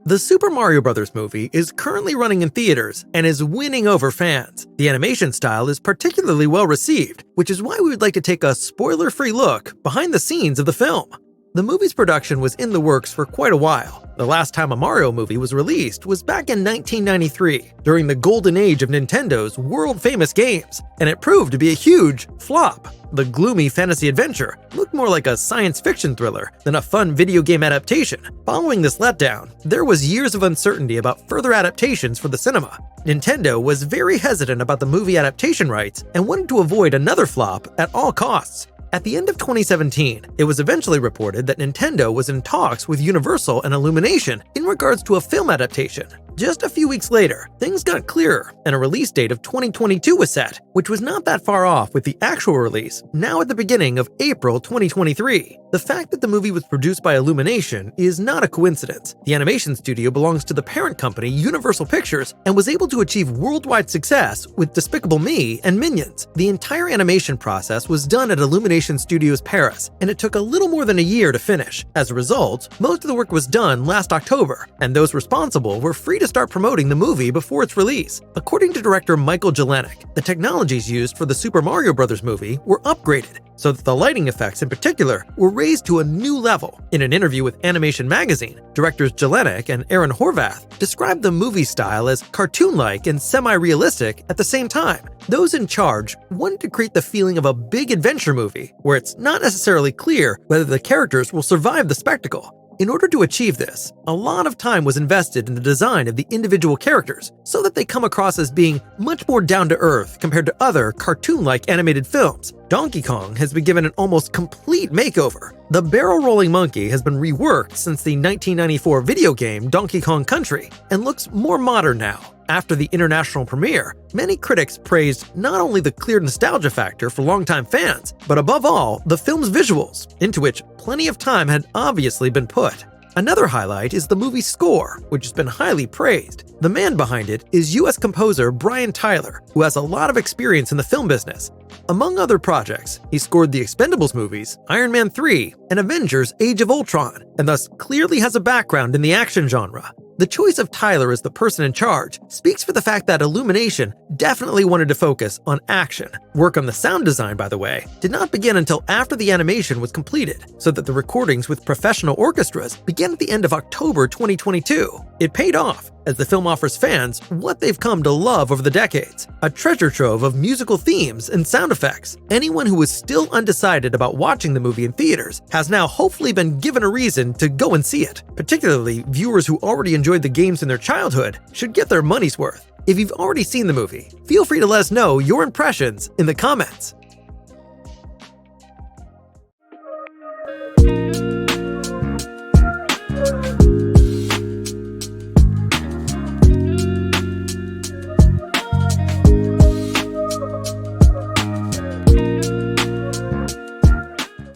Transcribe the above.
The Super Mario Bros. Movie is currently running in theaters and is winning over fans. The animation style is particularly well received, which is why we would like to take a spoiler-free look behind the scenes of the film. The movie's production was in the works for quite a while. The last time a Mario movie was released was back in 1993, during the golden age of Nintendo's world-famous games, and it proved to be a huge flop. The gloomy fantasy adventure looked more like a science fiction thriller than a fun video game adaptation. Following this letdown, there was years of uncertainty about further adaptations for the cinema. Nintendo was very hesitant about the movie adaptation rights and wanted to avoid another flop at all costs. At the end of 2017, it was eventually reported that Nintendo was in talks with Universal and Illumination in regards to a film adaptation. Just a few weeks later, things got clearer and a release date of 2022 was set, which was not that far off with the actual release, now at the beginning of April 2023. The fact that the movie was produced by Illumination is not a coincidence. The animation studio belongs to the parent company Universal Pictures and was able to achieve worldwide success with Despicable Me and Minions. The entire animation process was done at Illumination Studios Paris, and it took a little more than a year to finish. As a result, most of the work was done last October, and those responsible were free to start promoting the movie before its release. According to director Michael Jelenic, the technologies used for the Super Mario Bros. Movie were upgraded, so that the lighting effects in particular were raised to a new level. In an interview with Animation Magazine, directors Jelenic and Aaron Horvath described the movie style as cartoon-like and semi-realistic at the same time. Those in charge wanted to create the feeling of a big adventure movie, where it's not necessarily clear whether the characters will survive the spectacle. In order to achieve this, a lot of time was invested in the design of the individual characters so that they come across as being much more down-to-earth compared to other cartoon-like animated films. Donkey Kong has been given an almost complete makeover. The barrel-rolling monkey has been reworked since the 1994 video game Donkey Kong Country and looks more modern now. After the international premiere, many critics praised not only the clear nostalgia factor for longtime fans, but above all, the film's visuals, into which plenty of time had obviously been put. Another highlight is the movie's score, which has been highly praised. The man behind it is US composer Brian Tyler, who has a lot of experience in the film business. Among other projects, he scored the Expendables movies, Iron Man 3, and Avengers Age of Ultron, and thus clearly has a background in the action genre. The choice of Tyler as the person in charge speaks for the fact that Illumination definitely wanted to focus on action. Work on the sound design, by the way, did not begin until after the animation was completed, so that the recordings with professional orchestras began at the end of October 2022. It paid off, as the film offers fans what they've come to love over the decades, a treasure trove of musical themes and sound effects. Anyone who is still undecided about watching the movie in theaters has now hopefully been given a reason to go and see it. Particularly, viewers who already enjoyed the games in their childhood should get their money's worth. If you've already seen the movie, feel free to let us know your impressions in the comments.